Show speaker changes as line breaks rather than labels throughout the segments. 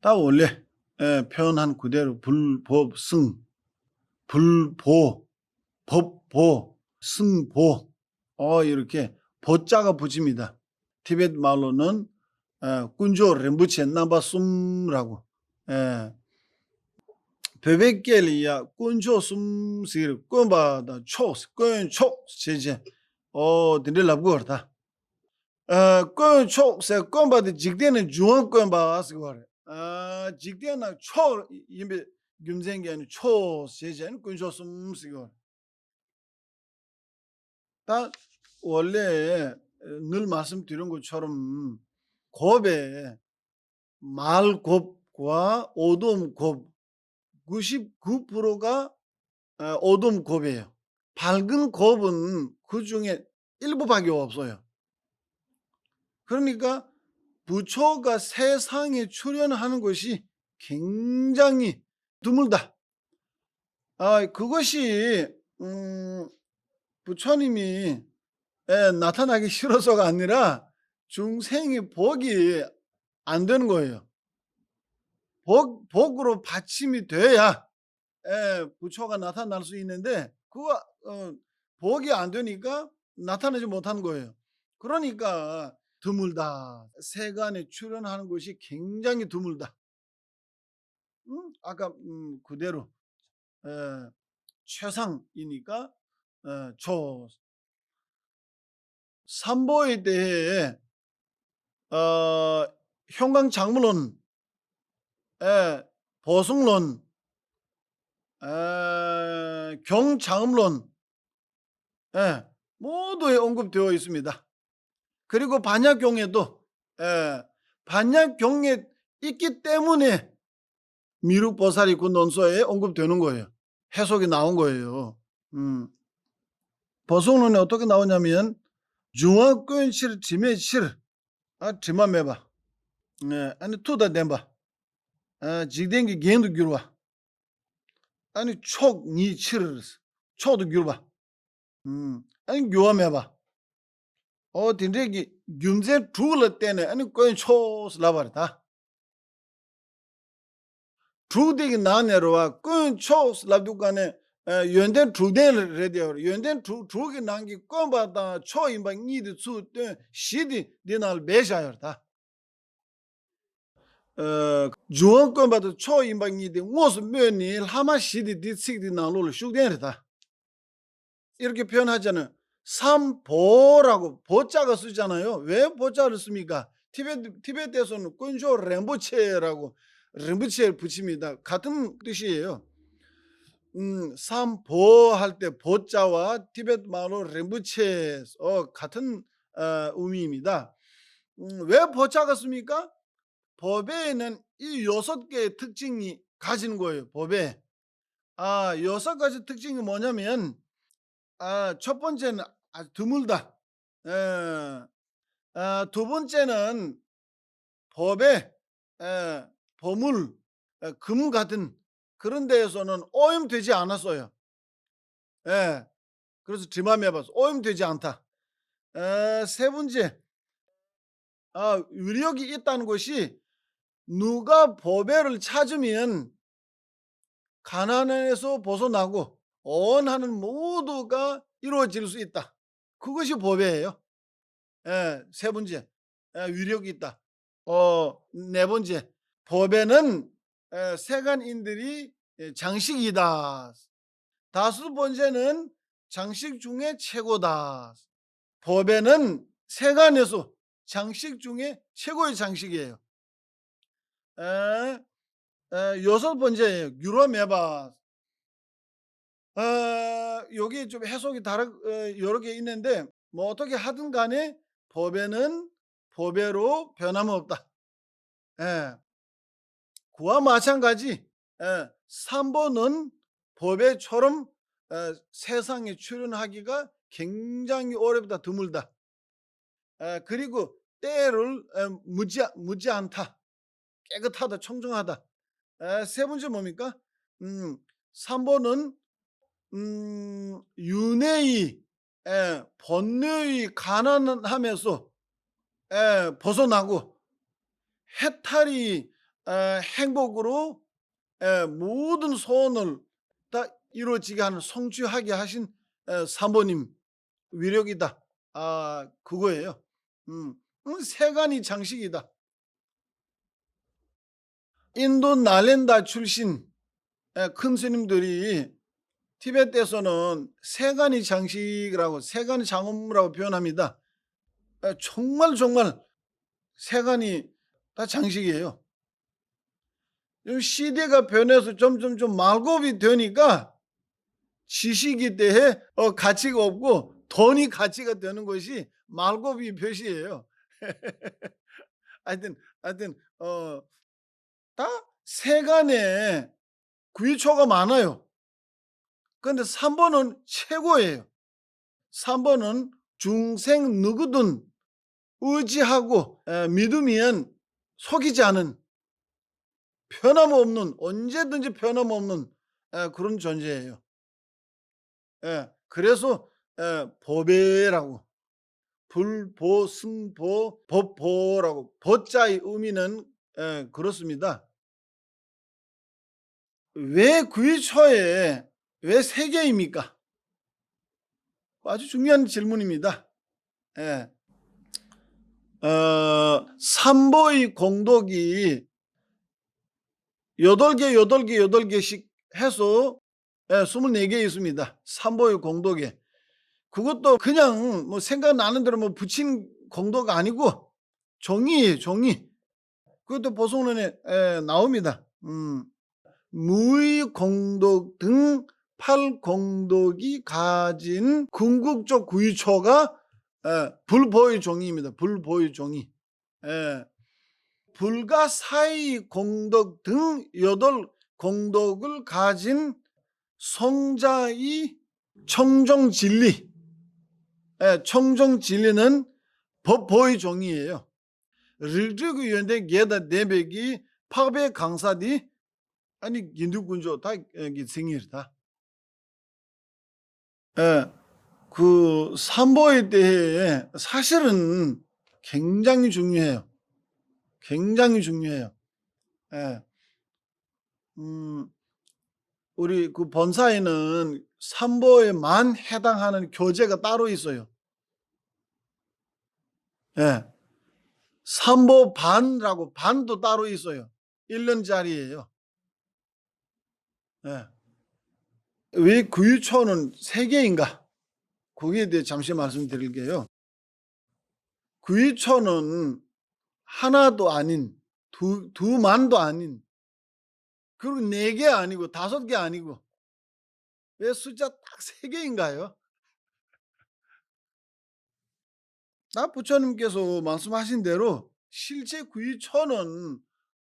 다 원래 표현한 그대로 불법승, 불보, 법보, 승보 이렇게 보자가 붙입니다. 티베트 말로는 꾼조 렘부체 나바숨라고 베베켈이야 꾼조 숨시르 꾼바다 초스 꾼초 제제 딘들랍고르다 꾼초세 꾼바데 직대는 중앙 꾼바스 거래 직대나 초 임베 균쟁게는 초 제제는 꾼조 숨시 거래 다 원래 늘 말씀드린 것처럼 곱에 말곱과 오돔곱 99%가 오돔곱이에요. 밝은 곱은 그 중에 일부밖에 없어요. 그러니까 부처가 세상에 출현하는 것이 굉장히 드물다. 그것이 부처님이 나타나기 싫어서가 아니라 중생이 복이 안 되는 거예요. 복으로 받침이 돼야 부처가 나타날 수 있는데 그거 복이 안 되니까 나타나지 못한 거예요. 그러니까 드물다. 세간에 출현하는 것이 굉장히 드물다. 아까 그대로 최상이니까 초 삼보에 대해 형광장물론, 보승론, 경장음론 모두에 언급되어 있습니다. 그리고 반야경에도 반야경에 있기 때문에 미륵보살이 그 논서에 언급되는 거예요. 해석이 나온 거예요. 보승론에 어떻게 나오냐면 중화권실 지매실 지마매바 아니 투다 댐바 직dengi gendu gyurwa 아니 촉니 치르스 초도 gyurwa 아니 교함해봐 딘데기 균제 죽을 때네 아니 거의 초스 라바르다 죽되기 나네로와 거의 초스 라두간에 연된 죽대를 레디어 연된 죽이 난기 껌바다 초임바 니드 수때 시디 디날 베샤여다 주원권바도 초임방이디 무엇 면이 하마시디 디식디 나로를 슈된다 이렇게 표현하잖아요. 삼보라고 보자가 쓰잖아요. 왜 보자를 씁니까? 티베트에서는 꾼조 렘부체라고 렘부체를 붙입니다. 같은 뜻이에요. 삼보 할 때 보자와 티베트 말로 렘부체 같은 의미입니다. 왜 보자가 씁니까? 법에는 이 6개의 특징이 가지는 거예요. 법에 6가지 특징이 뭐냐면 첫 번째는 아주 드물다. 두 번째는 법에 보물, 금 같은 그런 데에서는 오염되지 않았어요. 그래서 지맘해봐서 오염되지 않다. 세 번째, 위력이 있다는 것이 누가 법회를 찾으면 가난에서 벗어나고 원하는 모두가 이루어질 수 있다. 그것이 법회예요. 세 번째, 위력이 있다. 네 번째, 법회는 세간인들이 장식이다. 다섯 번째는 장식 중에 최고다. 법회는 세간에서 장식 중에 최고의 장식이에요. 여섯 번째 유로메바 여기 좀 해석이 여러 개 있는데 뭐 어떻게 하든 간에 법에는 법외로 변함없다. 그와 마찬가지 삼보는 법외처럼 세상에 출현하기가 굉장히 어렵다 드물다. 그리고 때를 묻지 않다. 깨끗하다 청정하다. 세 번째 뭡니까? 삼보는 윤회의 번뇌의 가난함에서 벗어나고 해탈이 행복으로 모든 소원을 다 이루어지게 하는 성취하게 하신 사모님 위력이다. 그거예요. 음. 세간이 장식이다. 인도 날렌다 출신 큰 스님들이 티베트에서는 세간이 장식이라고 세간이 장엄이라고 표현합니다. 정말 정말 세간이 다 장식이에요. 요 시대가 변해서 점점 좀 말급이 되니까 지식에 대해 가치가 없고 돈이 가치가 되는 것이 말급이 표시예요. 하여튼 다 세간에 귀초가 많아요. 그런데 3 번은 최고예요. 3 번은 중생 누구든 의지하고 믿으면 속이지 않은 변함없는 언제든지 변함없는 그런 존재예요. 그래서 보배라고 불보, 승보, 법보라고 보자의 의미는 그렇습니다. 왜 귀초에 왜 3 개입니까? 아주 중요한 질문입니다. 예. 삼보의 공덕이 8개, 8개, 8개씩 해서 24개 있습니다. 삼보의 공덕에. 그것도 그냥 뭐 생각나는 대로 뭐 붙인 공덕 아니고 종이에요, 종이. 그것도 보성론에 나옵니다. 무의 공덕 등 8공덕이 가진 궁극적 귀초가 불보의 종이입니다. 불보의 종이. 불과 사의 공덕 등 8공덕을 가진 성자의 청정진리. 청정진리는 법보의 종이에요. 릴리그 연대 게다 내백이 파베 강사디 아니 긴두군조 다 생일다. 그 삼보에 대해 사실은 굉장히 중요해요. 굉장히 중요해요. 우리 그 본사에는 삼보에만 해당하는 교재가 따로 있어요. 삼보 반이라고 반도 따로 있어요. 1년짜리예요. 왜 귀초는 3개인가? 거기에 대해 잠시 말씀드릴게요. 귀초는 하나도 아닌 두만도 아닌 그리고 4개 아니고 5개 아니고 왜 숫자 딱 3개인가요? 부처님께서 말씀하신 대로 실제 귀초는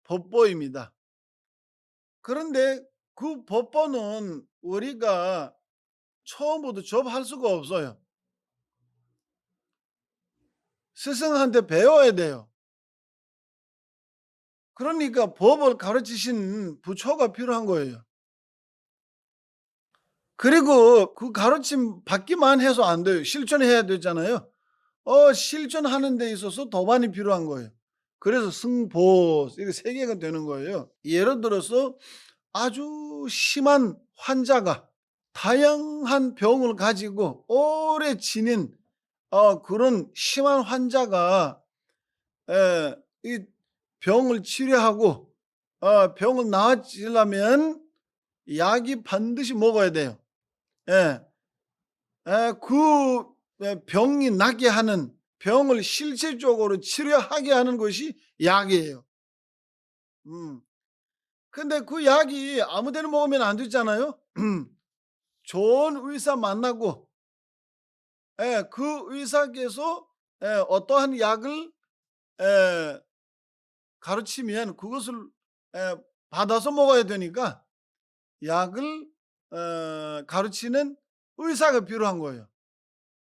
법보입니다. 그런데 그 법보는 우리가 처음부터 접할 수가 없어요. 스승한테 배워야 돼요. 그러니까 법을 가르치신 부처가 필요한 거예요. 그리고 그 가르침 받기만 해서 안 돼요. 실천해야 되잖아요. 실천하는 데 있어서 도반이 필요한 거예요. 그래서 승보 이게 3개가 되는 거예요. 예를 들어서 아주 심한 환자가 다양한 병을 가지고 오래 지닌 그런 심한 환자가 이 병을 치료하고 병을 나아지려면 약이 반드시 먹어야 돼요. 그 병이 낫게 하는 병을 실질적으로 치료하게 하는 것이 약이에요. 근데 그 약이 아무 데나 먹으면 안 되잖아요. 좋은 의사 만나고 그 의사께서 어떠한 약을 가르치면 그것을 받아서 먹어야 되니까 약을 가르치는 의사가 필요한 거예요.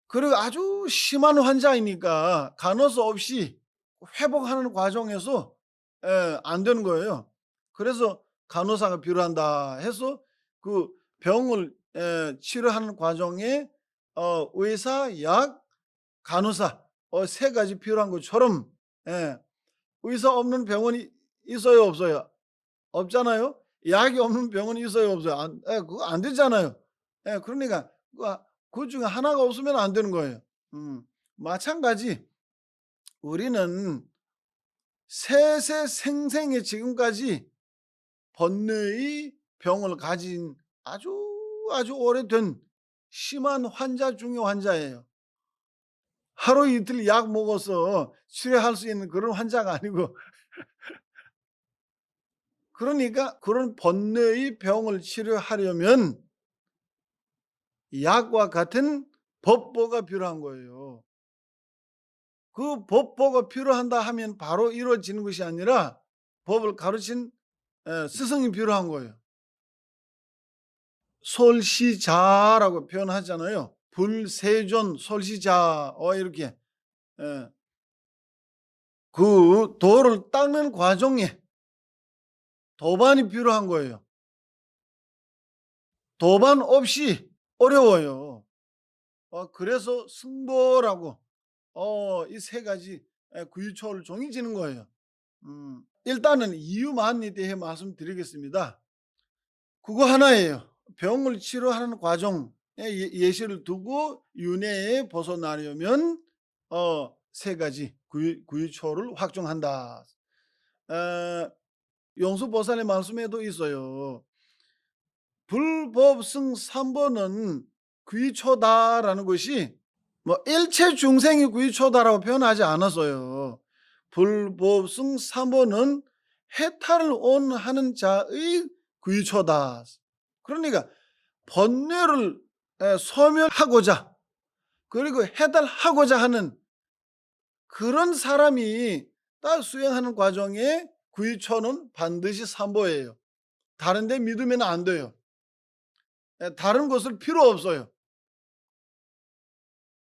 그리고 아주 심한 환자이니까 간호사 없이 회복하는 과정에서 안 되는 거예요. 그래서 간호사가 필요한다 해서 그 병을 치료하는 과정에 의사, 약, 간호사 3가지 필요한 것처럼 의사 없는 병원이 있어요, 없어요? 없잖아요. 약이 없는 병은 있어요, 없어요? 그거 안 되잖아요. 예, 그러니까 그중에 하나가 없으면 안 되는 거예요. 음. 마찬가지 우리는 세세생생에 지금까지 번뇌의 병을 가진 아주 아주 오래된 심한 환자 중의 환자예요. 하루 이틀 약 먹어서 치료할 수 있는 그런 환자가 아니고, 그러니까 그런 번뇌의 병을 치료하려면 약과 같은 법보가 필요한 거예요. 그 법보가 필요한다 하면 바로 이루어지는 것이 아니라 법을 가르친 스승이 필요한 거예요. 솔시자라고 표현하잖아요. 불세존 솔시자 이렇게. 예. 그 도를 닦는 과정에 도반이 필요한 거예요. 도반 없이 어려워요. 그래서 승보라고 이 세 가지 구유초를 종이 지는 거예요. 일단은 이유만에 대해 말씀드리겠습니다. 그거 하나예요. 병을 치료하는 과정에 예시를 두고 윤회에 벗어나려면 세 가지 구유초를 확정한다. 어, 용수보살의 말씀에도 있어요. 불법승 3번은 귀초다라는 것이 뭐 일체 중생이 귀초다라고 표현하지 않았어요. 불법승 3번은 해탈을 원하는 자의 귀초다. 그러니까 번뇌를 소멸하고자, 그리고 해탈하고자 하는 그런 사람이 딱 수행하는 과정에 귀초는 반드시 삼보예요. 다른 데 믿으면 안 돼요. 다른 것을 필요 없어요.